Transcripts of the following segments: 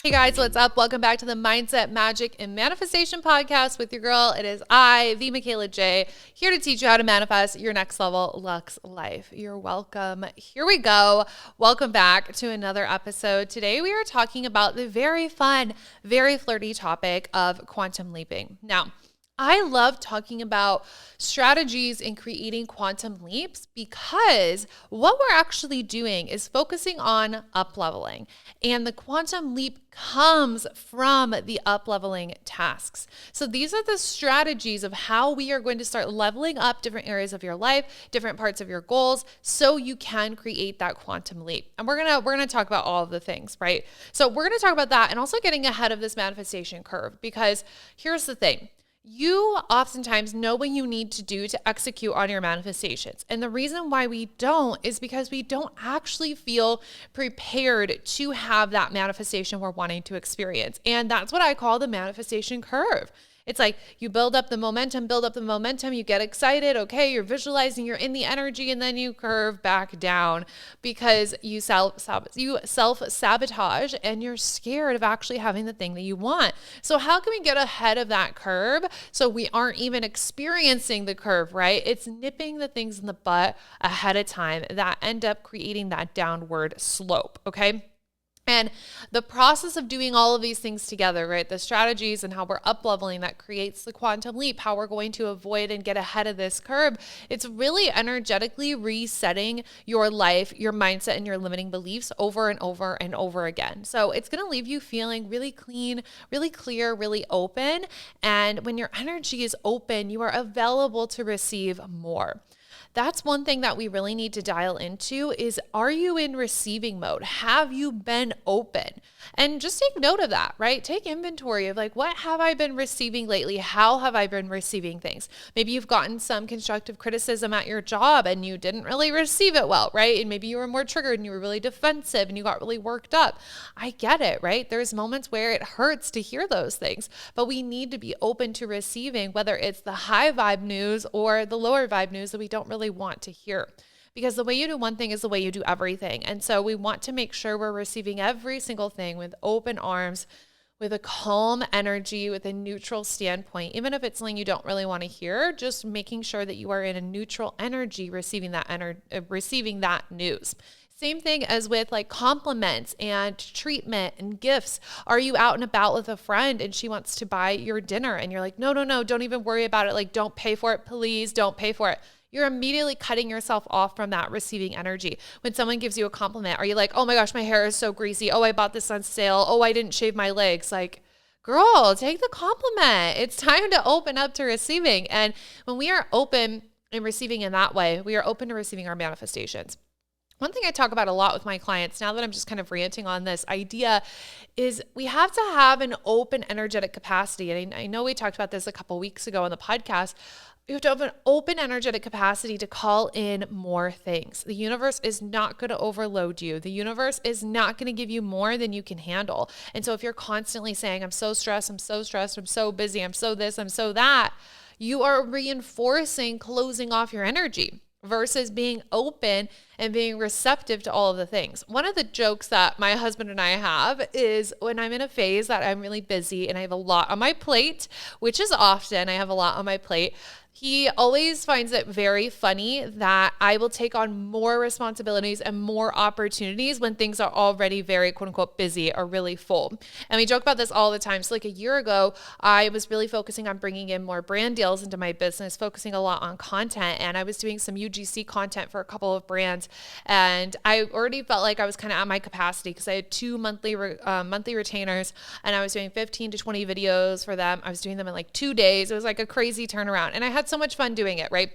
Hey guys, what's up? Welcome back to the Mindset, Magic, and Manifestation podcast with your girl. It is I, the Mikayla J, here to teach you how to manifest your next level luxe life. You're welcome. Here we go. Welcome back to another episode. Today we are talking about the very fun, very flirty topic of quantum leaping. Now, I love talking about strategies in creating quantum leaps because what we're actually doing is focusing on up-leveling. And the quantum leap comes from the up-leveling tasks. So these are the strategies of how we are going to start leveling up different areas of your life, different parts of your goals, so you can create that quantum leap. And we're gonna talk about all of the things, right? So we're gonna talk about that and also getting ahead of this manifestation curve, because here's the thing. You oftentimes know what you need to do to execute on your manifestations. And the reason why we don't is because we don't actually feel prepared to have that manifestation we're wanting to experience. And that's what I call the manifestation curve. It's like you build up the momentum, you get excited, okay, you're visualizing, you're in the energy, and then you curve back down because you self-sabotage and you're scared of actually having the thing that you want. So how can we get ahead of that curve so we aren't even experiencing the curve, right? It's nipping the things in the butt ahead of time that end up creating that downward slope, okay? And the process of doing all of these things together, right? The strategies and how we're up-leveling that creates the quantum leap, how we're going to avoid and get ahead of this curve. It's really energetically resetting your life, your mindset, and your limiting beliefs over and over and over again. So it's going to leave you feeling really clean, really clear, really open. And when your energy is open, you are available to receive more. That's one thing that we really need to dial into is, are you in receiving mode? Have you been open? And just take note of that, right? Take inventory of like, what have I been receiving lately? How have I been receiving things? Maybe you've gotten some constructive criticism at your job and you didn't really receive it well, right? And maybe you were more triggered and you were really defensive and you got really worked up. I get it, right? There's moments where it hurts to hear those things, but we need to be open to receiving, whether it's the high vibe news or the lower vibe news that we don't really want to hear. Because the way you do one thing is the way you do everything. And so we want to make sure we're receiving every single thing with open arms, with a calm energy, with a neutral standpoint. Even if it's something you don't really want to hear, just making sure that you are in a neutral energy receiving that news. Same thing as with like compliments and treatment and gifts. Are you out and about with a friend and she wants to buy your dinner and you're like, no, don't even worry about it. Like, don't pay for it. Please don't pay for it. You're immediately cutting yourself off from that receiving energy. When someone gives you a compliment, are you like, oh my gosh, my hair is so greasy. Oh, I bought this on sale. Oh, I didn't shave my legs. Like, girl, take the compliment. It's time to open up to receiving. And when we are open and receiving in that way, we are open to receiving our manifestations. One thing I talk about a lot with my clients, now that I'm just kind of ranting on this idea, is we have to have an open energetic capacity. And I know we talked about this a couple weeks ago on the podcast. You have to have an open energetic capacity to call in more things. The universe is not going to overload you. The universe is not going to give you more than you can handle. And so if you're constantly saying, I'm so stressed, I'm so busy, I'm so this, I'm so that, you are reinforcing closing off your energy versus being open and being receptive to all of the things. One of the jokes that my husband and I have is when I'm in a phase that I'm really busy and I have a lot on my plate, which is often I have a lot on my plate, he always finds it very funny that I will take on more responsibilities and more opportunities when things are already very quote unquote busy or really full. And we joke about this all the time. So like a year ago, I was really focusing on bringing in more brand deals into my business, focusing a lot on content. And I was doing some UGC content for a couple of brands. And I already felt like I was kind of at my capacity because I had two monthly retainers and I was doing 15 to 20 videos for them. I was doing them in like 2 days. It was like a crazy turnaround. And I had so much fun doing it, right?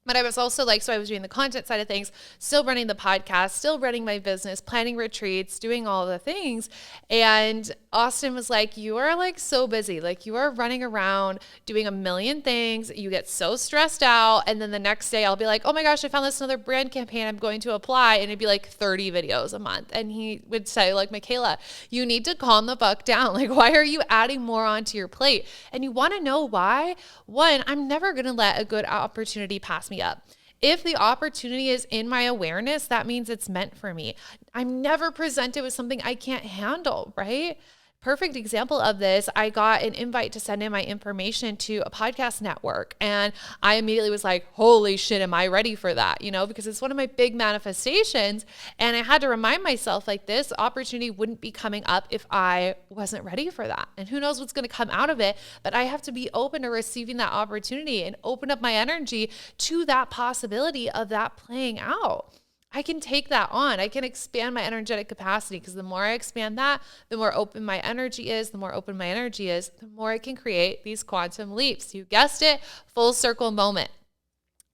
But I was also like, so I was doing the content side of things, still running the podcast, still running my business, planning retreats, doing all the things. And Austin was like, you are like so busy. Like you are running around doing a million things. You get so stressed out. And then the next day I'll be like, oh my gosh, I found this another brand campaign I'm going to apply. And it'd be like 30 videos a month. And he would say like, Mikayla, you need to calm the fuck down. Like, why are you adding more onto your plate? And you want to know why? One, I'm never going to let a good opportunity pass me up. If the opportunity is in my awareness, that means it's meant for me. I'm never presented with something I can't handle, right? Perfect example of this, I got an invite to send in my information to a podcast network. And I immediately was like, holy shit, am I ready for that? Because it's one of my big manifestations. And I had to remind myself, like, this opportunity wouldn't be coming up if I wasn't ready for that. And who knows what's going to come out of it, but I have to be open to receiving that opportunity and open up my energy to that possibility of that playing out. I can take that on. I can expand my energetic capacity, because the more I expand that, the more open my energy is. The more open my energy is, the more I can create these quantum leaps. You guessed it, full circle moment.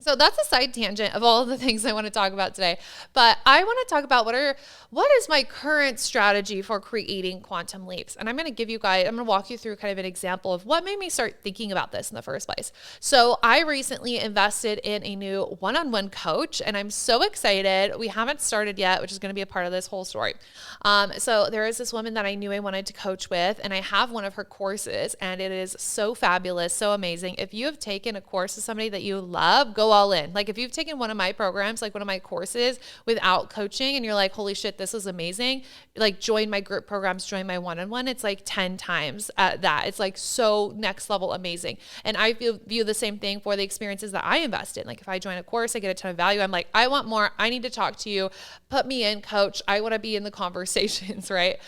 So that's a side tangent of all of the things I want to talk about today. But I want to talk about what is my current strategy for creating quantum leaps. And I'm going to walk you through kind of an example of what made me start thinking about this in the first place. So I recently invested in a new one-on-one coach, and I'm so excited. We haven't started yet, which is going to be a part of this whole story. So there is this woman that I knew I wanted to coach with, and I have one of her courses, and it is so fabulous, so amazing. If you have taken a course with somebody that you love, go all in. Like, if you've taken one of my programs, like one of my courses without coaching, and you're like, holy shit, this is amazing. Like, join my group programs, join my one-on-one. It's like 10 times that. It's like so next level amazing. And I view the same thing for the experiences that I invest in. Like, if I join a course, I get a ton of value. I'm like, I want more. I need to talk to you. Put me in, coach. I want to be in the conversations, right?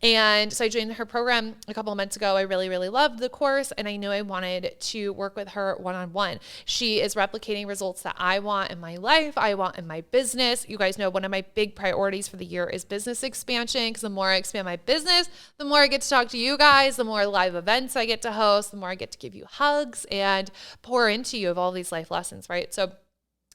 And so I joined her program a couple of months ago. I really, really loved the course, and I knew I wanted to work with her one-on-one. She is replicating results that I want in my life, I want in my business. You guys know one of my big priorities for the year is business expansion, because the more I expand my business, the more I get to talk to you guys, the more live events I get to host, the more I get to give you hugs and pour into you of all these life lessons, right? So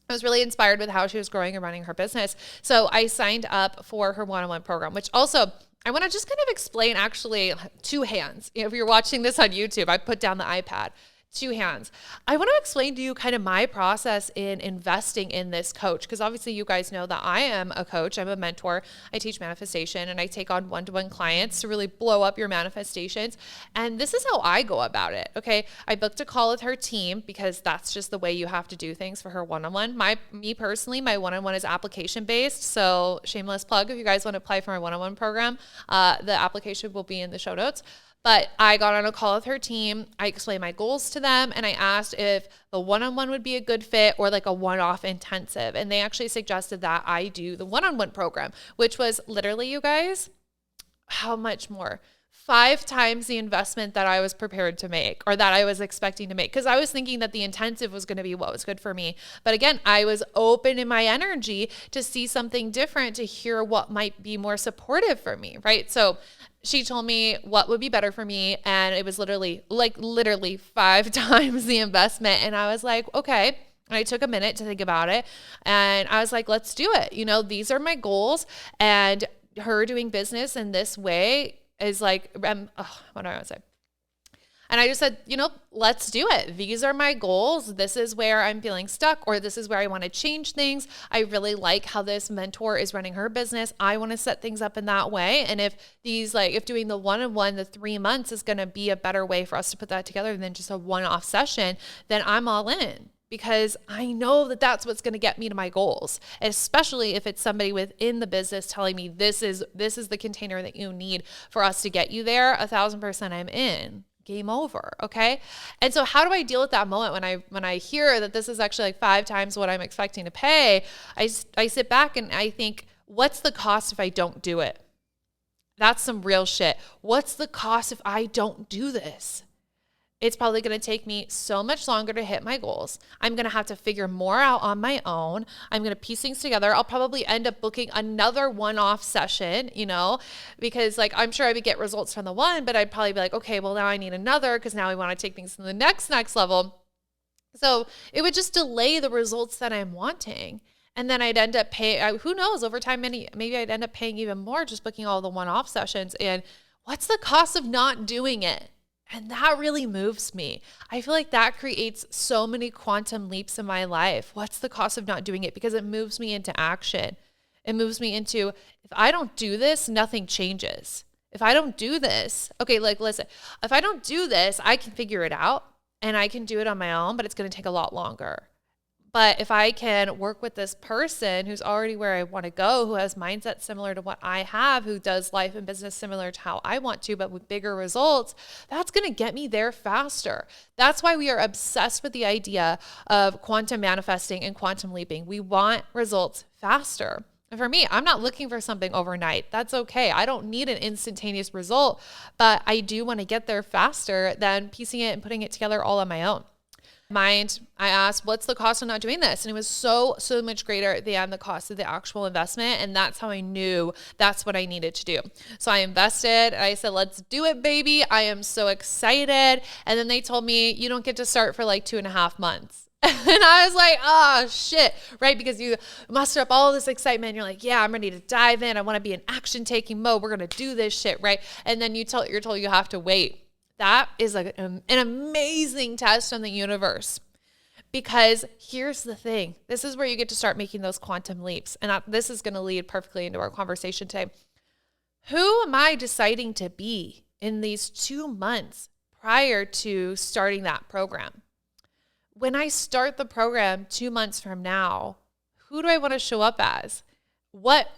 I was really inspired with how she was growing and running her business. So I signed up for her one-on-one program, which also I want to just kind of explain, actually, two hands. If you're watching this on YouTube, I put down the iPad. Two hands. I want to explain to you kind of my process in investing in this coach, because obviously you guys know that I am a coach. I'm a mentor. I teach manifestation, and I take on one-to-one clients to really blow up your manifestations. And this is how I go about it. Okay. I booked a call with her team, because that's just the way you have to do things for her one-on-one. Me personally, my one-on-one is application based. So shameless plug. If you guys want to apply for my one-on-one program, the application will be in the show notes. But I got on a call with her team. I explained my goals to them, and I asked if the one-on-one would be a good fit or like a one-off intensive. And they actually suggested that I do the one-on-one program, which was literally, you guys, how much more? 5 times the investment that I was prepared to make, or that I was expecting to make, because I was thinking that the intensive was going to be what was good for me. But again, I was open in my energy to see something different, to hear what might be more supportive for me, right? So she told me what would be better for me, and it was literally 5 times the investment. And I was like, okay. And I took a minute to think about it, and I was like, let's do it. These are my goals, and her doing business in this way is like, what do I want to say? And I just said, let's do it. These are my goals. This is where I'm feeling stuck, or this is where I want to change things. I really like how this mentor is running her business. I want to set things up in that way. And if doing the one-on-one, the 3 months is going to be a better way for us to put that together than just a one-off session, then I'm all in. Because I know that that's what's going to get me to my goals, especially if it's somebody within the business telling me this is the container that you need for us to get you there. 1,000% I'm in. Game over. Okay. And so how do I deal with that moment when I hear that this is actually like 5 times what I'm expecting to pay? I sit back and I think, what's the cost if I don't do it? That's some real shit. What's the cost if I don't do this? It's probably going to take me so much longer to hit my goals. I'm going to have to figure more out on my own. I'm going to piece things together. I'll probably end up booking another one-off session, because I'm sure I would get results from the one, but I'd probably be like, okay, well now I need another, because now we want to take things to the next level. So it would just delay the results that I'm wanting. And then I'd end up paying, who knows, over time, maybe I'd end up paying even more just booking all the one-off sessions. And what's the cost of not doing it? And that really moves me. I feel like that creates so many quantum leaps in my life. What's the cost of not doing it? Because it moves me into action. It moves me into, if I don't do this, nothing changes. If I don't do this, okay, listen, if I don't do this, I can figure it out and I can do it on my own, but it's going to take a lot longer. But if I can work with this person who's already where I want to go, who has mindset similar to what I have, who does life and business similar to how I want to, but with bigger results, that's going to get me there faster. That's why we are obsessed with the idea of quantum manifesting and quantum leaping. We want results faster. And for me, I'm not looking for something overnight. That's okay. I don't need an instantaneous result, but I do want to get there faster than piecing it and putting it together all on my own. I asked, what's the cost of not doing this? And it was so much greater than the cost of the actual investment. And that's how I knew that's what I needed to do. So I invested and I said, let's do it, baby. I am so excited. And then they told me you don't get to start for like 2.5 months. And I was like, oh shit, right? Because you muster up all this excitement. You're like, yeah, I'm ready to dive in. I want to be in action taking mode. We're going to do this shit, right? And then you're told you have to wait. That is an amazing test on the universe, because here's the thing. This is where you get to start making those quantum leaps. And this is going to lead perfectly into our conversation today. Who am I deciding to be in these 2 months prior to starting that program? When I start the program 2 months from now, who do I want to show up as? What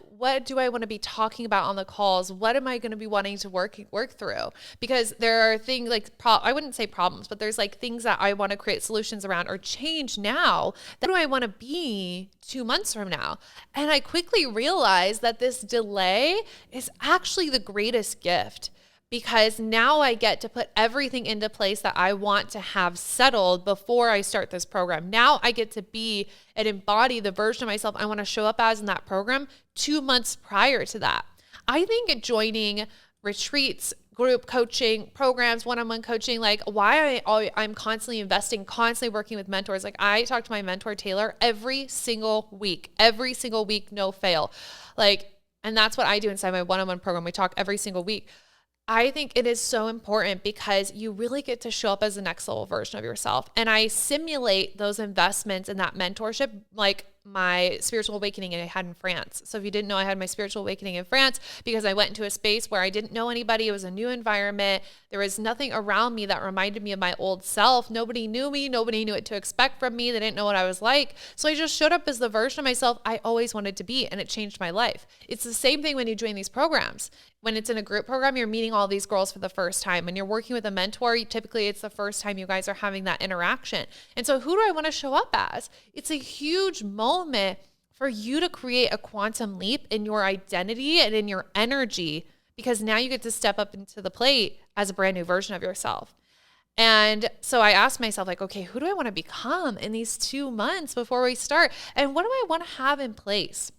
do I want to be talking about on the calls? What am I going to be wanting to work through? Because there are things like, I wouldn't say problems, but there's like things that I want to create solutions around or change now. Who do I want to be 2 months from now? And I quickly realized that this delay is actually the greatest gift, because now I get to put everything into place that I want to have settled before I start this program. Now I get to be and embody the version of myself I want to show up as in that program 2 months prior to that. I think joining retreats, group coaching, programs, one-on-one coaching, like why I'm constantly investing, constantly working with mentors. Like I talk to my mentor, Taylor, every single week, no fail. And that's what I do inside my one-on-one program. We talk every single week. I think it is so important because you really get to show up as the next level version of yourself. And I simulate those investments in that mentorship, like my spiritual awakening I had in France. So if you didn't know, I had my spiritual awakening in France because I went into a space where I didn't know anybody. It was a new environment. There was nothing around me that reminded me of my old self. Nobody knew me. Nobody knew what to expect from me. They didn't know what I was like. So I just showed up as the version of myself I always wanted to be, and it changed my life. It's the same thing when you join these programs. When it's in a group program, you're meeting all these girls for the first time. When you're working with a mentor, typically it's the first time you guys are having that interaction. And so who do I want to show up as? It's a huge moment for you to create a quantum leap in your identity and in your energy, because now you get to step up into the plate as a brand new version of yourself. And so I asked myself, like, okay, who do I want to become in these 2 months before we start? And what do I want to have in place?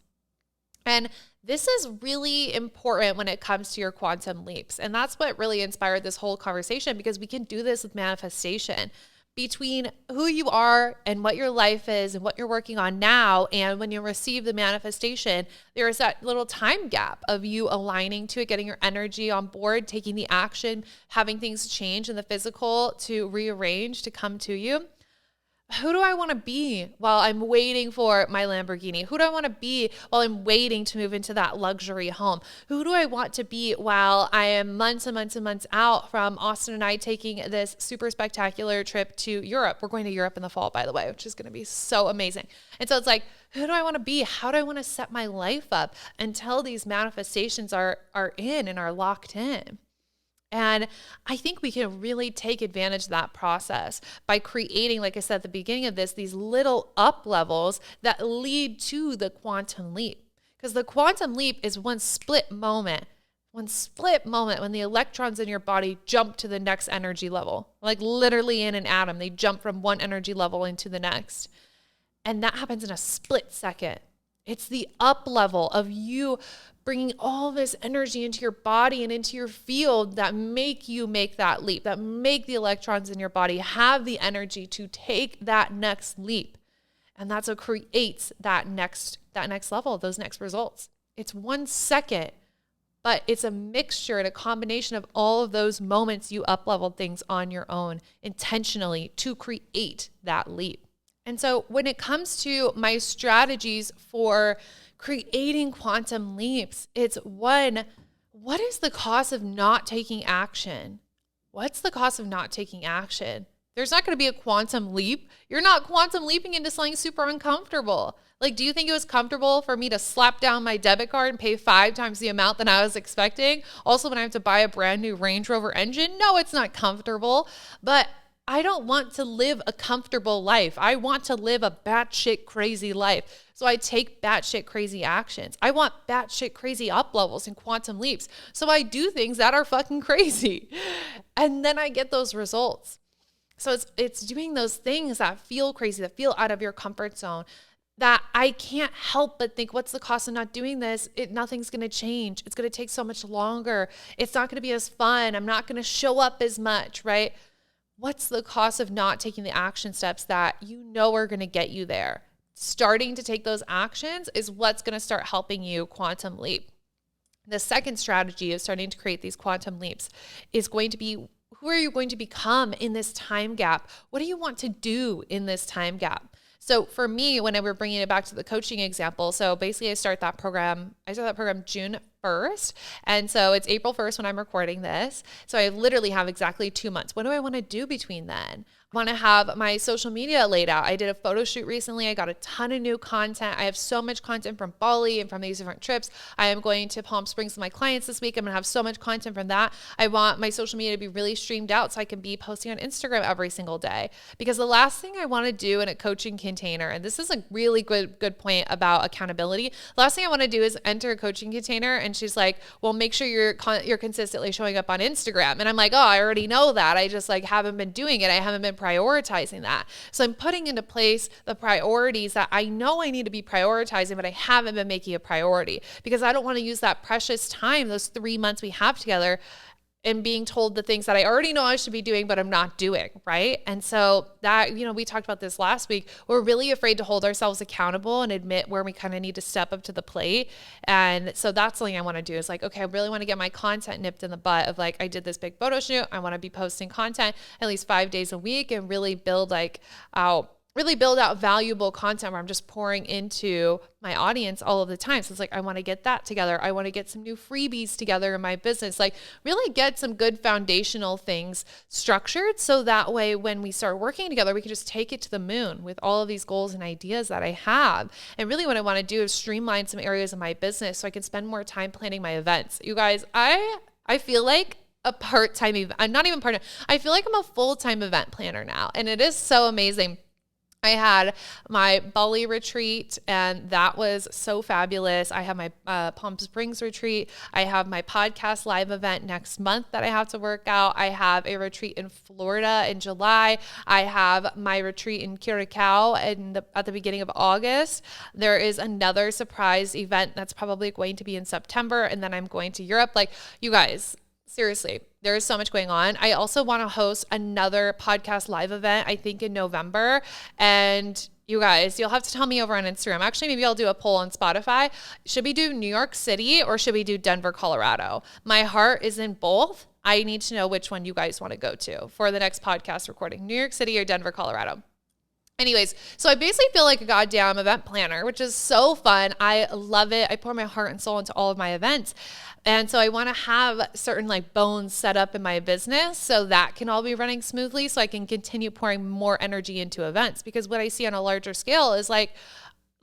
And this is really important when it comes to your quantum leaps. And that's what really inspired this whole conversation, because we can do this with manifestation. Between who you are and what your life is and what you're working on now, and when you receive the manifestation, there is that little time gap of you aligning to it, getting your energy on board, taking the action, having things change in the physical to rearrange to come to you. Who do I want to be while I'm waiting for my Lamborghini? Who do I want to be while I'm waiting to move into that luxury home? Who do I want to be while I am months and months and months out from Austin and I taking this super spectacular trip to Europe? We're going to Europe in the fall, by the way, which is going to be so amazing. And so it's like, who do I want to be? How do I want to set my life up until these manifestations are in and are locked in? And I think we can really take advantage of that process by creating, like I said at the beginning of this, these little up levels that lead to the quantum leap. Because the quantum leap is one split moment when the electrons in your body jump to the next energy level. Like literally in an atom, they jump from one energy level into the next. And that happens in a split second. It's the up level of you bringing all this energy into your body and into your field that make you make that leap, that make the electrons in your body have the energy to take that next leap. And that's what creates that next level, those next results. It's 1 second, but it's a mixture and a combination of all of those moments you up-leveled things on your own intentionally to create that leap. And so when it comes to my strategies for creating quantum leaps, it's one, what is the cost of not taking action? What's the cost of not taking action? There's not going to be a quantum leap. You're not quantum leaping into something super uncomfortable. Like, do you think it was comfortable for me to slap down my debit card and pay 5 times the amount than I was expecting? Also, when I have to buy a brand new Range Rover engine? No, it's not comfortable. But I don't want to live a comfortable life. I want to live a batshit crazy life. So I take batshit crazy actions. I want batshit crazy up levels and quantum leaps. So I do things that are fucking crazy. And then I get those results. So it's doing those things that feel crazy, that feel out of your comfort zone, that I can't help but think, what's the cost of not doing this? Nothing's going to change. It's going to take so much longer. It's not going to be as fun. I'm not going to show up as much, right? What's the cost of not taking the action steps that you know are going to get you there? Starting to take those actions is what's going to start helping you quantum leap. The second strategy of starting to create these quantum leaps is going to be, who are you going to become in this time gap? What do you want to do in this time gap? So for me, when we're bringing it back to the coaching example, so basically I start that program June 1st. And so it's April 1st when I'm recording this. So I literally have exactly 2 months. What do I want to do between then? I want to have my social media laid out. I did a photo shoot recently. I got a ton of new content. I have so much content from Bali and from these different trips. I am going to Palm Springs with my clients this week. I'm going to have so much content from that. I want my social media to be really streamed out so I can be posting on Instagram every single day. Because the last thing I want to do in a coaching container, and this is a really good point about accountability. The last thing I want to do is enter a coaching container and she's like, well, make sure you're consistently showing up on Instagram. And I'm like, oh, I already know that. I just haven't been doing it. I haven't been prioritizing that. So I'm putting into place the priorities that I know I need to be prioritizing, but I haven't been making a priority because I don't want to use that precious time, those 3 months we have together, and being told the things that I already know I should be doing, but I'm not doing, right? And so that, we talked about this last week. We're really afraid to hold ourselves accountable and admit where we kind of need to step up to the plate. And so that's something I want to do is okay, I really want to get my content nipped in the butt of I did this big photo shoot. I want to be posting content at least 5 days a week and really build out valuable content where I'm just pouring into my audience all of the time. So it's I want to get that together. I want to get some new freebies together in my business, really get some good foundational things structured. So that way, when we start working together, we can just take it to the moon with all of these goals and ideas that I have. And really what I want to do is streamline some areas of my business so I can spend more time planning my events. You guys, I feel like a part-time event. I'm not even part-time. I feel like I'm a full-time event planner now. And it is so amazing. I had my Bali retreat and that was so fabulous. I have my Palm Springs retreat. I have my podcast live event next month that I have to work out. I have a retreat in Florida in July. I have my retreat in Curacao at the beginning of August. There is another surprise event that's probably going to be in September. And then I'm going to Europe. You guys, seriously, there is so much going on. I also want to host another podcast live event, I think in November. And you guys, you'll have to tell me over on Instagram. Actually, maybe I'll do a poll on Spotify. Should we do New York City or should we do Denver, Colorado? My heart is in both. I need to know which one you guys want to go to for the next podcast recording, New York City or Denver, Colorado. Anyways, so I basically feel like a goddamn event planner, which is so fun. I love it. I pour my heart and soul into all of my events. And so I want to have certain bones set up in my business so that can all be running smoothly so I can continue pouring more energy into events. Because what I see on a larger scale is like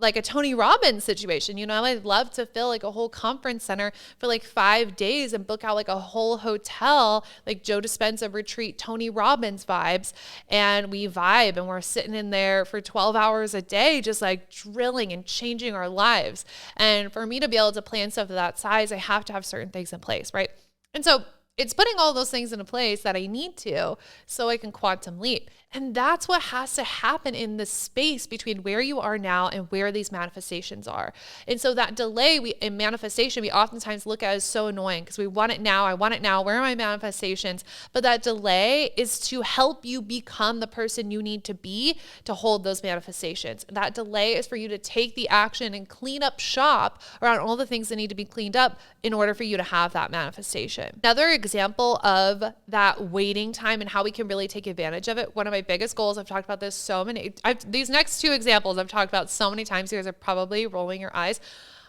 a Tony Robbins situation. I'd love to fill a whole conference center for 5 days and book out a whole hotel, Joe Dispenza retreat, Tony Robbins vibes. And we vibe and we're sitting in there for 12 hours a day, just drilling and changing our lives. And for me to be able to plan stuff of that size, I have to have certain things in place, right? And so it's putting all those things into place that I need to so I can quantum leap. And that's what has to happen in the space between where you are now and where these manifestations are. And so that delay in manifestation, we oftentimes look at as so annoying because we want it now. I want it now. Where are my manifestations? But that delay is to help you become the person you need to be to hold those manifestations. That delay is for you to take the action and clean up shop around all the things that need to be cleaned up in order for you to have that manifestation. Another example of that waiting time and how we can really take advantage of it. One of my biggest goals, I've talked about this these next two examples I've talked about so many times. You guys are probably rolling your eyes.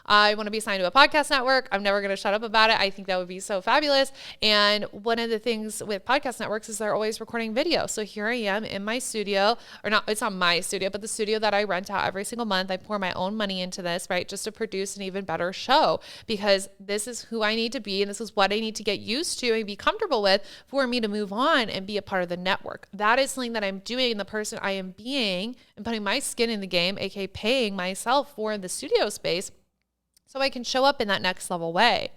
I want to be signed to a podcast network. I'm never going to shut up about it. I think that would be so fabulous. And one of the things with podcast networks is they're always recording video. So here I am in my studio, or not, it's not my studio, but the studio that I rent out every single month. I pour my own money into this, right? Just to produce an even better show, because this is who I need to be. And this is what I need to get used to and be comfortable with for me to move on and be a part of the network. That is something that I'm doing. The person I am being and putting my skin in the game, aka paying myself for the studio space, so I can show up in that next level way.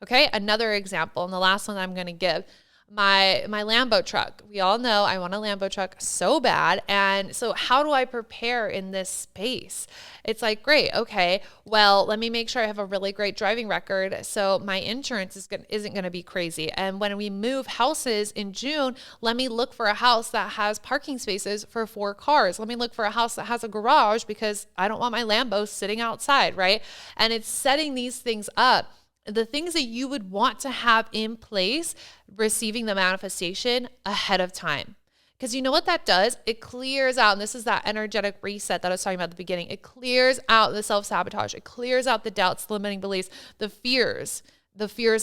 Okay, another example, and the last one I'm going to give, my Lambo truck. We all know I want a Lambo truck so bad. And so how do I prepare in this space? It's like, great, okay, well, let me make sure I have a really great driving record so my insurance isn't going to be crazy. And when we move houses in June, let me look for a house that has parking spaces for 4 cars. Let me look for a house that has a garage because I don't want my Lambo sitting outside, right? And it's setting these things up. The things that you would want to have in place, receiving the manifestation ahead of time. Because you know what that does? It clears out, and this is that energetic reset that I was talking about at the beginning. It clears out the self-sabotage. It clears out the doubts, the limiting beliefs, the fears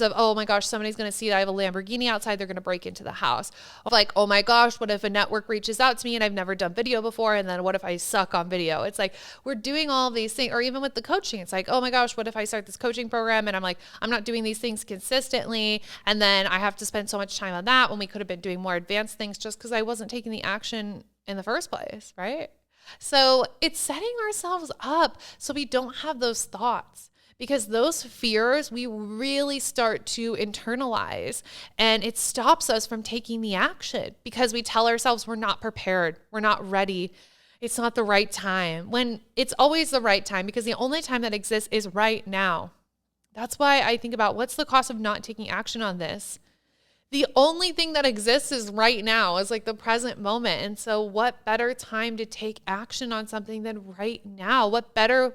of, oh my gosh, somebody's going to see that I have a Lamborghini outside. They're going to break into the house. Like, oh my gosh, what if a network reaches out to me and I've never done video before? And then what if I suck on video? It's like, we're doing all of these things. Or even with the coaching, it's like, oh my gosh, what if I start this coaching program and I'm like, I'm not doing these things consistently. And then I have to spend so much time on that when we could have been doing more advanced things just because I wasn't taking the action in the first place, right? So it's setting ourselves up so we don't have those thoughts. Because those fears, we really start to internalize, and it stops us from taking the action because we tell ourselves we're not prepared, we're not ready, it's not the right time, when it's always the right time, because the only time that exists is right now. That's why I think about, what's the cost of not taking action on this? The only thing that exists is right now, is like the present moment. And so what better time to take action on something than right now? What better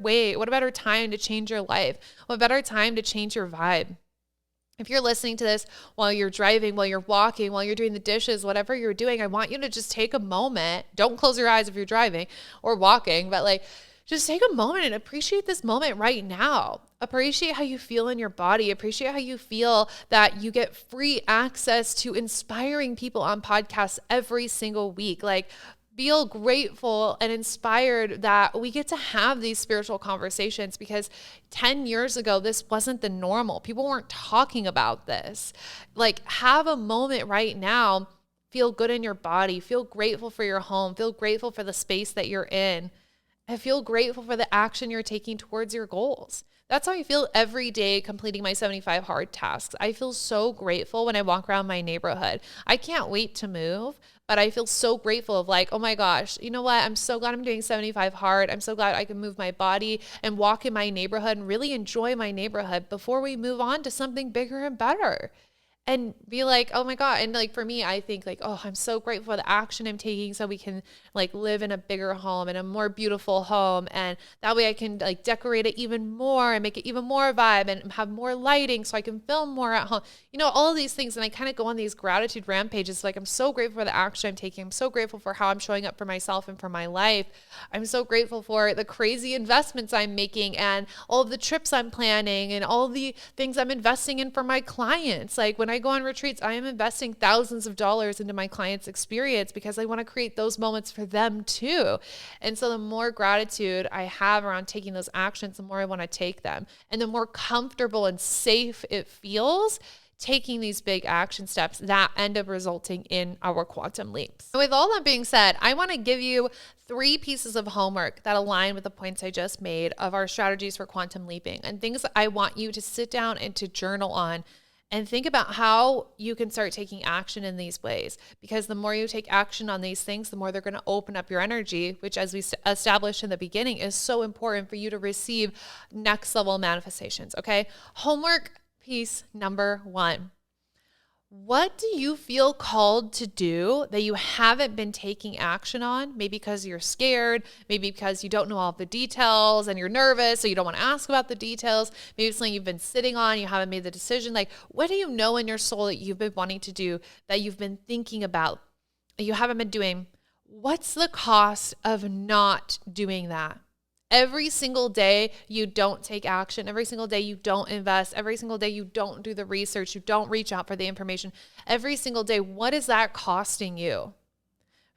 time to change your life? What better time to change your vibe? If you're listening to this while you're driving, while you're walking, while you're doing the dishes, whatever you're doing, I want you to just take a moment. Don't close your eyes if you're driving or walking, but like, just take a moment and appreciate this moment right now. Appreciate how you feel in your body. Appreciate how you feel that you get free access to inspiring people on podcasts every single week. Like, feel grateful and inspired that we get to have these spiritual conversations, because 10 years ago, this wasn't the normal. People weren't talking about this. Like, have a moment right now. Feel good in your body. Feel grateful for your home. Feel grateful for the space that you're in. I feel grateful for the action you're taking towards your goals. That's how I feel every day completing my 75 hard tasks. I feel so grateful when I walk around my neighborhood. I can't wait to move, but I feel so grateful of like, oh my gosh, you know what? I'm so glad I'm doing 75 hard. I'm so glad I can move my body and walk in my neighborhood and really enjoy my neighborhood before we move on to something bigger and better. And be like, oh my God. And like, for me, I think like, oh, I'm so grateful for the action I'm taking so we can like live in a bigger home and a more beautiful home. And that way I can like decorate it even more and make it even more vibe and have more lighting so I can film more at home. You know, all of these things. And I kind of go on these gratitude rampages. Like, I'm so grateful for the action I'm taking. I'm so grateful for how I'm showing up for myself and for my life. I'm so grateful for the crazy investments I'm making and all of the trips I'm planning and all the things I'm investing in for my clients. Like, when I go on retreats, I am investing thousands of dollars into my clients' experience because I want to create those moments for them too. And so the more gratitude I have around taking those actions, the more I want to take them. And the more comfortable and safe it feels taking these big action steps that end up resulting in our quantum leaps. With all that being said, I want to give you 3 pieces of homework that align with the points I just made of our strategies for quantum leaping, and things that I want you to sit down and to journal on and think about how you can start taking action in these ways. Because the more you take action on these things, the more they're going to open up your energy, which, as we established in the beginning, is so important for you to receive next level manifestations. Okay. Homework piece number 1. What do you feel called to do that you haven't been taking action on? Maybe because you're scared, maybe because you don't know all the details and you're nervous, so you don't want to ask about the details. Maybe it's something you've been sitting on, you haven't made the decision. Like, what do you know in your soul that you've been wanting to do, that you've been thinking about, that you haven't been doing? What's the cost of not doing that? Every single day you don't take action, every single day you don't invest, every single day you don't do the research, you don't reach out for the information, every single day, what is that costing you?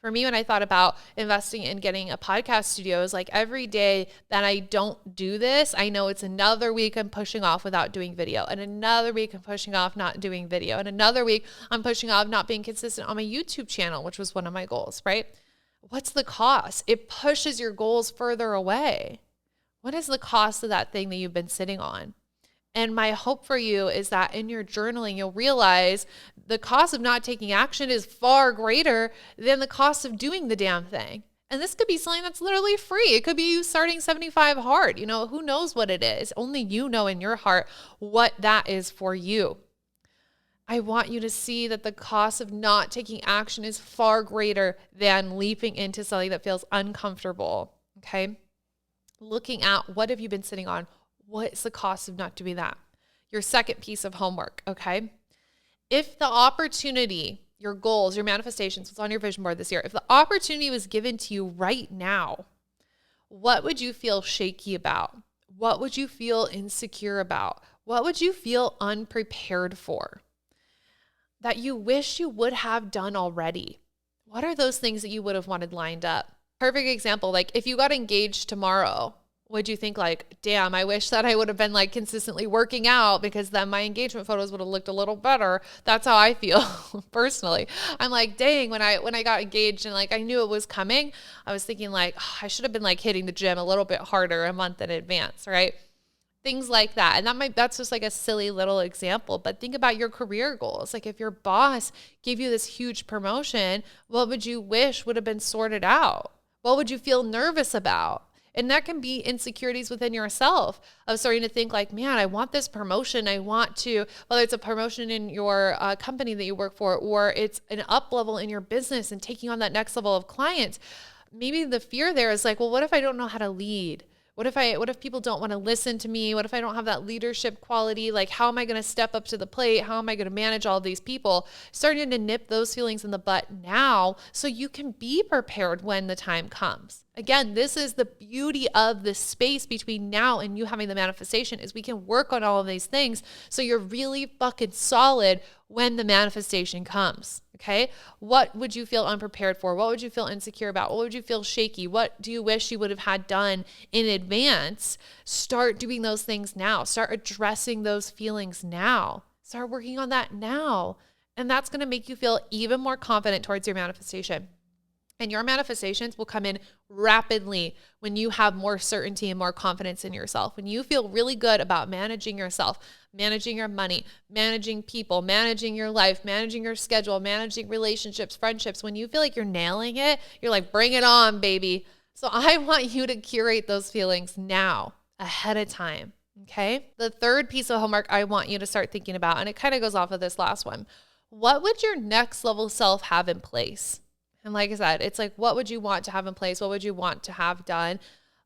For me, when I thought about investing in getting a podcast studio, it's like every day that I don't do this, I know it's another week I'm pushing off without doing video, and another week I'm pushing off not doing video, and another week I'm pushing off not being consistent on my YouTube channel, which was one of my goals, right? What's the cost? It pushes your goals further away. What is the cost of that thing that you've been sitting on? And my hope for you is that in your journaling, you'll realize the cost of not taking action is far greater than the cost of doing the damn thing. And this could be something that's literally free. It could be you starting 75 hard. You know, who knows what it is? Only you know in your heart what that is for you. I want you to see that the cost of not taking action is far greater than leaping into something that feels uncomfortable, okay? Looking at what have you been sitting on? What's the cost of not doing that? Your second piece of homework, okay? If the opportunity, your goals, your manifestations, what's on your vision board this year, if the opportunity was given to you right now, what would you feel shaky about? What would you feel insecure about? What would you feel unprepared for? That you wish you would have done already? What are those things that you would have wanted lined up? Perfect example, like if you got engaged tomorrow, would you think like, damn, I wish that I would have been like consistently working out because then my engagement photos would have looked a little better. That's how I feel personally. I'm like, dang, when I got engaged and like I knew it was coming, I was thinking like, oh, I should have been like hitting the gym a little bit harder a month in advance, right? Things like that. And that's just like a silly little example, but think about your career goals. Like if your boss gave you this huge promotion, what would you wish would have been sorted out? What would you feel nervous about? And that can be insecurities within yourself of starting to think like, man, I want this promotion. I want to, whether it's a promotion in your company that you work for, or it's an up level in your business and taking on that next level of clients. Maybe the fear there is like, well, what if I don't know how to lead? What if people don't want to listen to me? What if I don't have that leadership quality? Like, how am I going to step up to the plate? How am I going to manage all these people? Starting to nip those feelings in the butt now so you can be prepared when the time comes. Again, this is the beauty of the space between now and you having the manifestation is we can work on all of these things so you're really fucking solid when the manifestation comes. Okay. What would you feel unprepared for? What would you feel insecure about? What would you feel shaky? What do you wish you would have had done in advance? Start doing those things now. Start addressing those feelings now. Start working on that now. And that's going to make you feel even more confident towards your manifestation. And your manifestations will come in rapidly when you have more certainty and more confidence in yourself. When you feel really good about managing yourself, managing your money, managing people, managing your life, managing your schedule, managing relationships, friendships. When you feel like you're nailing it, you're like, bring it on, baby. So I want you to curate those feelings now, ahead of time. Okay. The third piece of homework I want you to start thinking about, and it kind of goes off of this last one. What would your next level self have in place? And like I said, it's like, what would you want to have in place? What would you want to have done?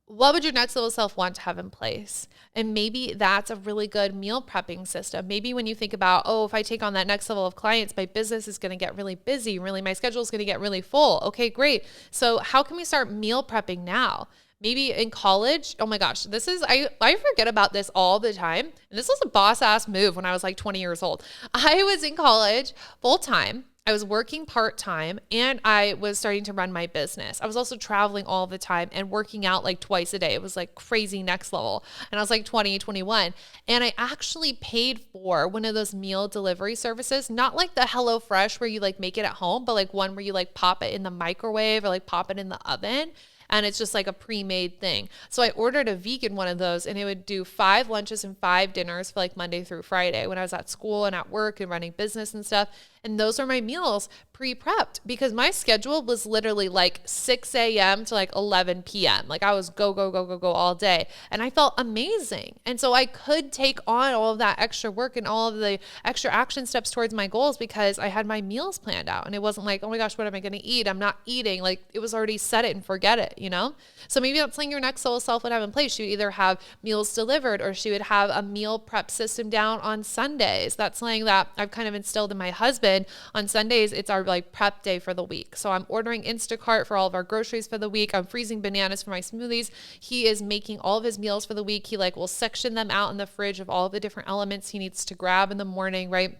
What would your next level self want to have in place? And maybe that's a really good meal prepping system. Maybe when you think about, oh, if I take on that next level of clients, my business is going to get really busy. Really, my schedule is going to get really full. Okay, great. So how can we start meal prepping now? Maybe in college, oh my gosh, I forget about this all the time. And this was a boss ass move when I was like 20 years old. I was in college full time. I was working part-time and I was starting to run my business. I was also traveling all the time and working out like twice a day. It was like crazy next level. And I was like 20, 21. And I actually paid for one of those meal delivery services, not like the HelloFresh where you like make it at home, but like one where you like pop it in the microwave or like pop it in the oven. And it's just like a pre-made thing. So I ordered a vegan one of those and it would do 5 lunches and 5 dinners for like Monday through Friday when I was at school and at work and running business and stuff. And those are my meals pre-prepped because my schedule was literally like 6 a.m. to like 11 p.m. Like I was go all day. And I felt amazing. And so I could take on all of that extra work and all of the extra action steps towards my goals because I had my meals planned out. And it wasn't like, oh my gosh, what am I going to eat? I'm not eating. Like it was already set it and forget it, you know? So maybe that's something your next soul self would have in place. She would either have meals delivered or she would have a meal prep system down on Sundays. That's something that I've kind of instilled in my husband. husband, on Sundays, it's our like prep day for the week. So I'm ordering Instacart for all of our groceries for the week. I'm freezing bananas for my smoothies. He is making all of his meals for the week. He like will section them out in the fridge of all of the different elements he needs to grab in the morning, right?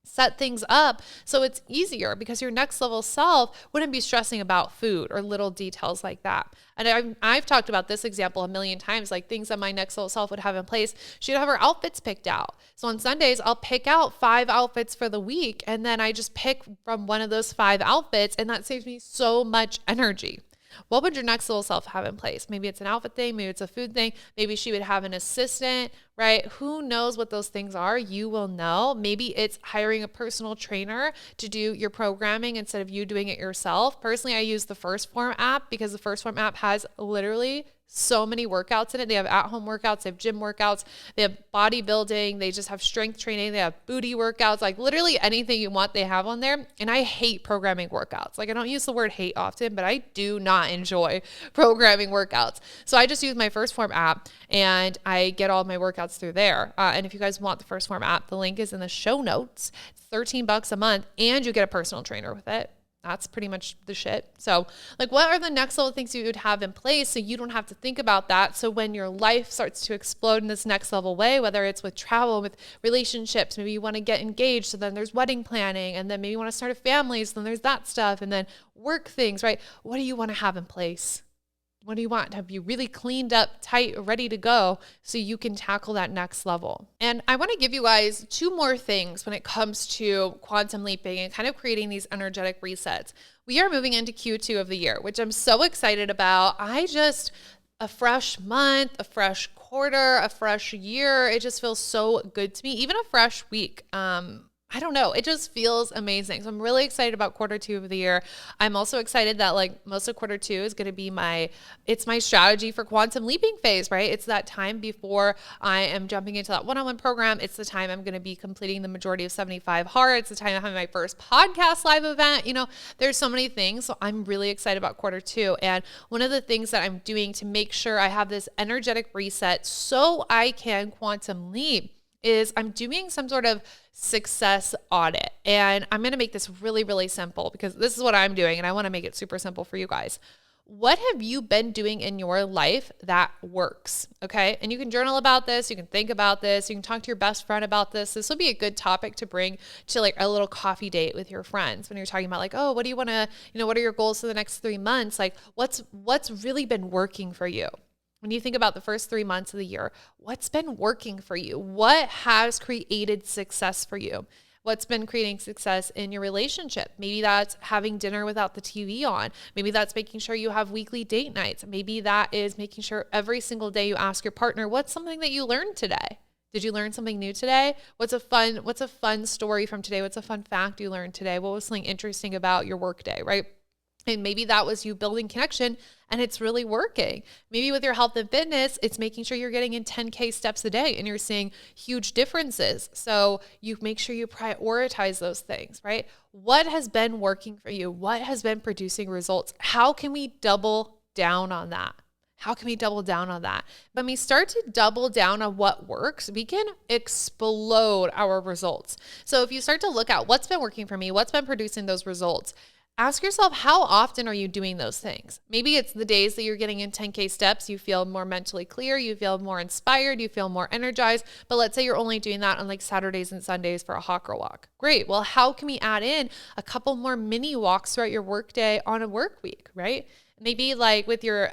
Set things up so it's easier, because your next level self wouldn't be stressing about food or little details like that. And I've talked about this example a million times, like things that my next level self would have in place. She'd have her outfits picked out. So on Sundays, I'll pick out 5 outfits for the week, and then I just pick from one of those 5 outfits, and that saves me so much energy. What would your next level self have in place? Maybe it's an outfit thing. Maybe it's a food thing. Maybe she would have an assistant, right? Who knows what those things are? You will know. Maybe it's hiring a personal trainer to do your programming instead of you doing it yourself. Personally, I use the First Form app because the First Form app has literally so many workouts in it. They have at-home workouts, they have gym workouts, they have bodybuilding, they just have strength training, they have booty workouts, like literally anything you want they have on there. And I hate programming workouts. Like I don't use the word hate often, but I do not enjoy programming workouts. So I just use my First Form app and I get all my workouts through there. And if you guys want the First Form app, the link is in the show notes. It's $13 a month and you get a personal trainer with it. That's pretty much the shit. So like, what are the next level things you would have in place so you don't have to think about that? So when your life starts to explode in this next level way, whether it's with travel, with relationships, maybe you want to get engaged. So then there's wedding planning, and then maybe you want to start a family. So then there's that stuff, and then work things, right? What do you want to have in place? What do you want to be really cleaned up, tight, ready to go so you can tackle that next level? And I want to give you guys 2 more things when it comes to quantum leaping and kind of creating these energetic resets. We are moving into Q2 of the year, which I'm so excited about. A fresh month, a fresh quarter, a fresh year. It just feels so good to me. Even a fresh week. I don't know. It just feels amazing. So I'm really excited about Q2 of the year. I'm also excited that like most of Q2 is going to be my strategy for quantum leaping phase, right? It's that time before I am jumping into that one-on-one program. It's the time I'm going to be completing the majority of 75 Hard. It's the time I'm having my first podcast live event. You know, there's so many things. So I'm really excited about Q2. And one of the things that I'm doing to make sure I have this energetic reset so I can quantum leap is I'm doing some sort of success audit. And I'm going to make this really, really simple because this is what I'm doing and I want to make it super simple for you guys. What have you been doing in your life that works? Okay. And you can journal about this. You can think about this. You can talk to your best friend about this. This will be a good topic to bring to like a little coffee date with your friends when you're talking about like, oh, what do you want to, what are your goals for the next 3 months? Like what's really been working for you? When you think about the first 3 months of the year, what's been working for you? What has created success for you? What's been creating success in your relationship? Maybe that's having dinner without the TV on. Maybe that's making sure you have weekly date nights. Maybe that is making sure every single day you ask your partner, what's something that you learned today? Did you learn something new today? What's a fun story from today? What's a fun fact you learned today? What was something interesting about your workday, right? And maybe that was you building connection and it's really working. Maybe with your health and fitness, it's making sure you're getting in 10K steps a day and you're seeing huge differences. So you make sure you prioritize those things, right? What has been working for you? What has been producing results? How can we double down on that? How can we double down on that? When we start to double down on what works, we can explode our results. So if you start to look at what's been working for me, what's been producing those results, ask yourself, how often are you doing those things? Maybe it's the days that you're getting in 10K steps, you feel more mentally clear, you feel more inspired, you feel more energized. But let's say you're only doing that on like Saturdays and Sundays for a hot girl walk. Great. Well, how can we add in a couple more mini walks throughout your workday on a work week, right? Maybe like with your,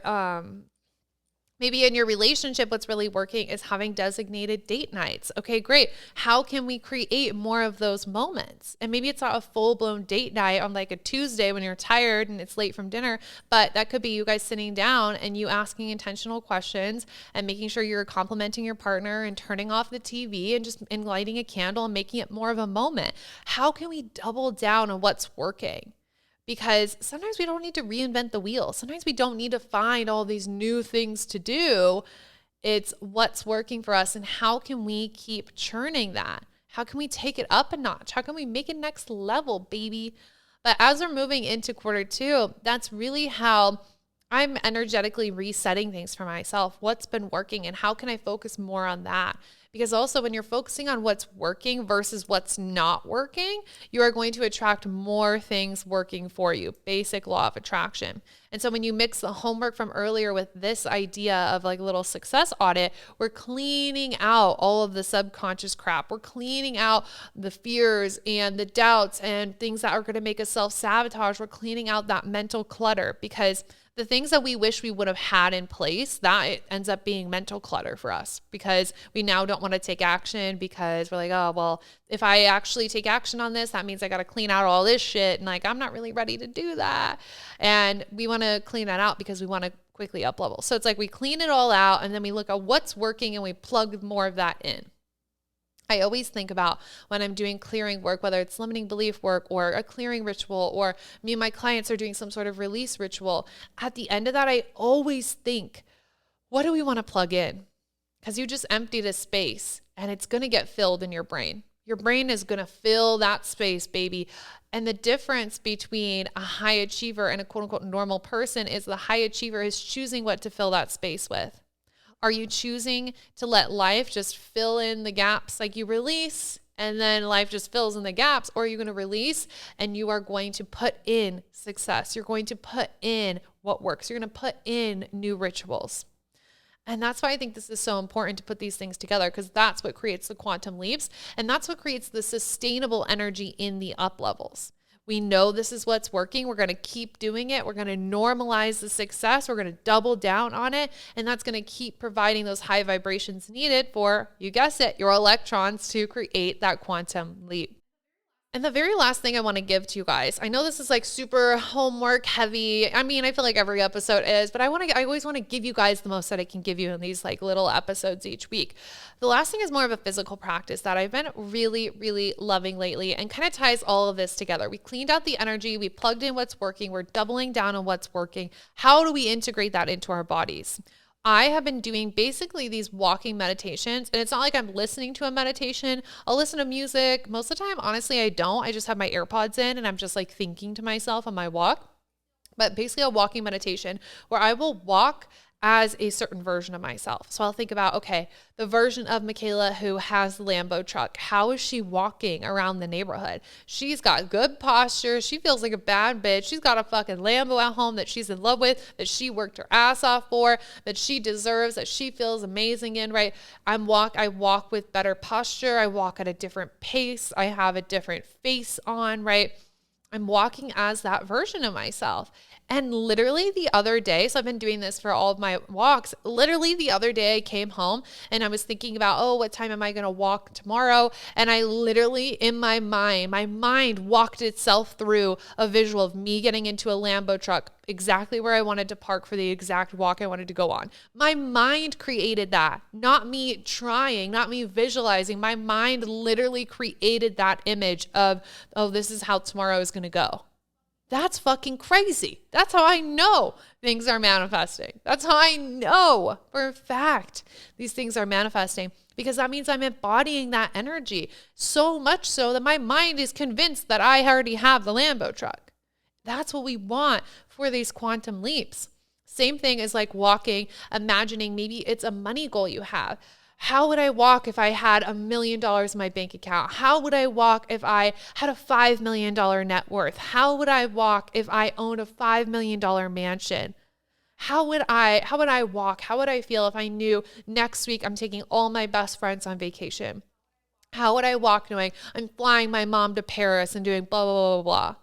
maybe in your relationship, what's really working is having designated date nights. Okay, great. How can we create more of those moments? And maybe it's not a full-blown date night on like a Tuesday when you're tired and it's late from dinner, but that could be you guys sitting down and you asking intentional questions and making sure you're complimenting your partner and turning off the TV and lighting a candle and making it more of a moment. How can we double down on what's working? Because sometimes we don't need to reinvent the wheel. Sometimes we don't need to find all these new things to do. It's what's working for us and how can we keep churning that? How can we take it up a notch? How can we make it next level, baby? But as we're moving into Q2, that's really how I'm energetically resetting things for myself. What's been working and how can I focus more on that? Because also when you're focusing on what's working versus what's not working, you are going to attract more things working for you. Basic law of attraction. And so when you mix the homework from earlier with this idea of like a little success audit, we're cleaning out all of the subconscious crap. We're cleaning out the fears and the doubts and things that are going to make us self-sabotage. We're cleaning out that mental clutter, because the things that we wish we would have had in place, that ends up being mental clutter for us, because we now don't want to take action because we're like, oh, well, if I actually take action on this, that means I got to clean out all this shit. And like, I'm not really ready to do that. And we want to clean that out because we want to quickly up level. So it's like we clean it all out and then we look at what's working and we plug more of that in. I always think about when I'm doing clearing work, whether it's limiting belief work or a clearing ritual, or me and my clients are doing some sort of release ritual. At the end of that, I always think, what do we want to plug in? Because you just emptied a space and it's going to get filled in your brain. Your brain is going to fill that space, baby. And the difference between a high achiever and a quote unquote normal person is the high achiever is choosing what to fill that space with. Are you choosing to let life just fill in the gaps? Like you release and then life just fills in the gaps, or are you going to release and you are going to put in success? You're going to put in what works. You're going to put in new rituals. And that's why I think this is so important to put these things together, because that's what creates the quantum leaps. And that's what creates the sustainable energy in the up levels. We know this is what's working. We're going to keep doing it. We're going to normalize the success. We're going to double down on it. And that's going to keep providing those high vibrations needed for, you guessed it, your electrons to create that quantum leap. And the very last thing I want to give to you guys, I know this is like super homework heavy. I mean, I feel like every episode is, but I always want to give you guys the most that I can give you in these like little episodes each week. The last thing is more of a physical practice that I've been really, really loving lately and kind of ties all of this together. We cleaned out the energy. We plugged in what's working. We're doubling down on what's working. How do we integrate that into our bodies? I have been doing basically these walking meditations, and it's not like I'm listening to a meditation. I'll listen to music. Most of the time, honestly, I don't. I just have my AirPods in and I'm just like thinking to myself on my walk. But basically a walking meditation where I will walk as a certain version of myself. So I'll think about, okay, the version of Mikayla who has the Lambo truck, how is she walking around the neighborhood? She's got good posture. She feels like a bad bitch. She's got a fucking Lambo at home that she's in love with, that she worked her ass off for, that she deserves, that she feels amazing in, right? I walk with better posture. I walk at a different pace. I have a different face on, right? I'm walking as that version of myself. And literally the other day, so I've been doing this for all of my walks. Literally the other day I came home and I was thinking about, oh, what time am I going to walk tomorrow? And I literally in my mind walked itself through a visual of me getting into a Lambo truck, exactly where I wanted to park for the exact walk I wanted to go on. My mind created that, not me trying, not me visualizing. My mind literally created that image of, oh, this is how tomorrow is going to go. That's fucking crazy. That's how I know things are manifesting. That's how I know for a fact these things are manifesting, because that means I'm embodying that energy so much so that my mind is convinced that I already have the Lambo truck. That's what we want for these quantum leaps. Same thing as like walking, imagining maybe it's a money goal you have. How would I walk if I had $1 million in my bank account? How would I walk if I had a $5 million net worth? How would I walk if I owned a $5 million mansion? How would I walk? How would I feel if I knew next week I'm taking all my best friends on vacation? How would I walk knowing I'm flying my mom to Paris and doing blah, blah, blah, blah?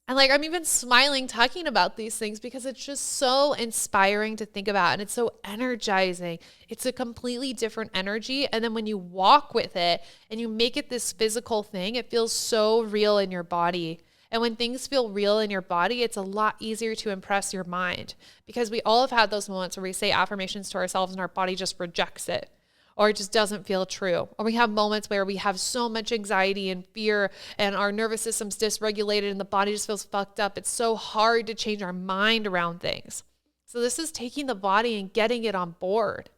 And like, I'm even smiling talking about these things because it's just so inspiring to think about. And it's so energizing. It's a completely different energy. And then when you walk with it and you make it this physical thing, it feels so real in your body. And when things feel real in your body, it's a lot easier to impress your mind, because we all have had those moments where we say affirmations to ourselves and our body just rejects it, or it just doesn't feel true. Or we have moments where we have so much anxiety and fear and our nervous system's dysregulated and the body just feels fucked up. It's so hard to change our mind around things. So this is taking the body and getting it on board.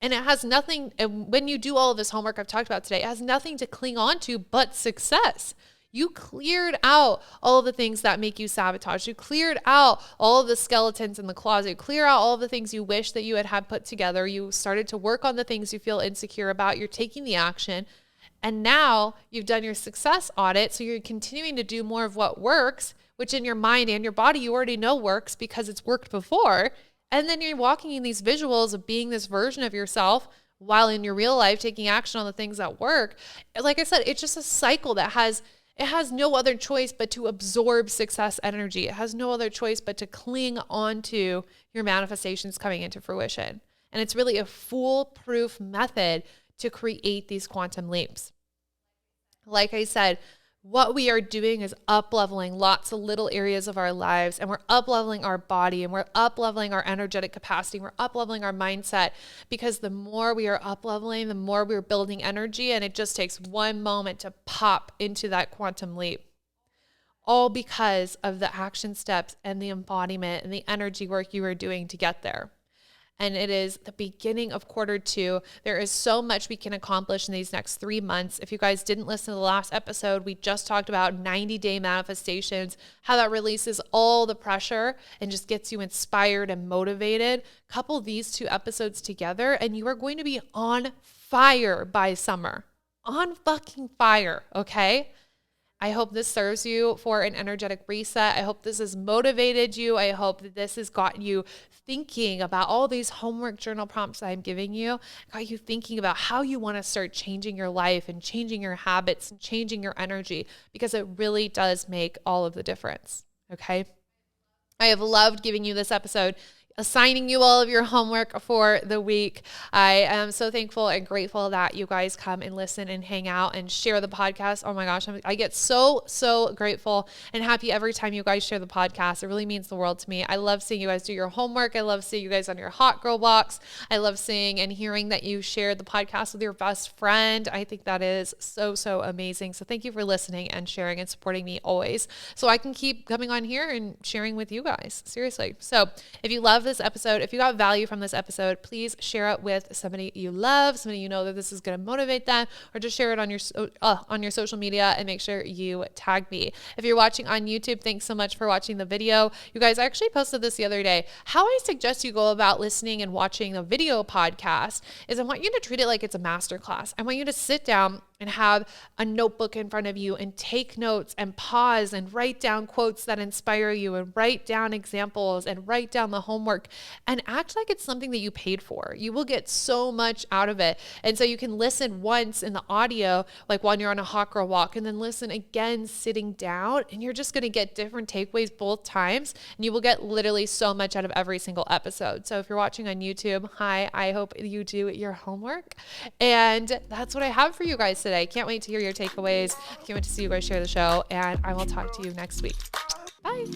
And it has nothing, and when you do all of this homework I've talked about today, it has nothing to cling on to but success. You cleared out all of the things that make you sabotage. You cleared out all of the skeletons in the closet. You clear out all of the things you wish that you had put together. You started to work on the things you feel insecure about. You're taking the action. And now you've done your success audit. So you're continuing to do more of what works, which in your mind and your body, you already know works because it's worked before. And then you're walking in these visuals of being this version of yourself while in your real life taking action on the things that work. Like I said, it's just a cycle that has no other choice but to absorb success energy. It has no other choice but to cling onto your manifestations coming into fruition. And it's really a foolproof method to create these quantum leaps. Like I said, what we are doing is up-leveling lots of little areas of our lives, and we're up-leveling our body, and we're up-leveling our energetic capacity, and we're up-leveling our mindset, because the more we are up-leveling, the more we're building energy, and it just takes one moment to pop into that quantum leap. All because of the action steps and the embodiment and the energy work you are doing to get there. And it is the beginning of Q2. There is so much we can accomplish in these next 3 months. If you guys didn't listen to the last episode, we just talked about 90-day manifestations, how that releases all the pressure and just gets you inspired and motivated. Couple these 2 episodes together and you are going to be on fire by summer. On fucking fire, okay? I hope this serves you for an energetic reset. I hope this has motivated you. I hope that this has got you thinking about all these homework journal prompts I'm giving you, got you thinking about how you want to start changing your life and changing your habits and changing your energy, because it really does make all of the difference. Okay. I have loved giving you this episode, assigning you all of your homework for the week. I am so thankful and grateful that you guys come and listen and hang out and share the podcast. Oh my gosh, I get so grateful and happy every time you guys share the podcast. It really means the world to me. I love seeing you guys do your homework. I love seeing you guys on your hot girl walks. I love seeing and hearing that you shared the podcast with your best friend. I think that is so amazing. So thank you for listening and sharing and supporting me always, so I can keep coming on here and sharing with you guys. Seriously. So if you love this episode, if you got value from this episode, please share it with somebody you love, somebody you know that this is going to motivate them, or just share it on your social media and make sure you tag me. If you're watching on YouTube, thanks so much for watching the video. You guys, I actually posted this the other day. How I suggest you go about listening and watching the video podcast is I want you to treat it like it's a masterclass. I want you to sit down and have a notebook in front of you and take notes and pause and write down quotes that inspire you and write down examples and write down the homework and act like it's something that you paid for. You will get so much out of it. And so you can listen once in the audio, like when you're on a hot girl walk, and then listen again sitting down, and you're just going to get different takeaways both times, and you will get literally so much out of every single episode. So if you're watching on YouTube, hi, I hope you do your homework. And that's what I have for you guys today. Can't wait to hear your takeaways. Can't wait to see you guys share the show, and I will talk to you next week. Bye.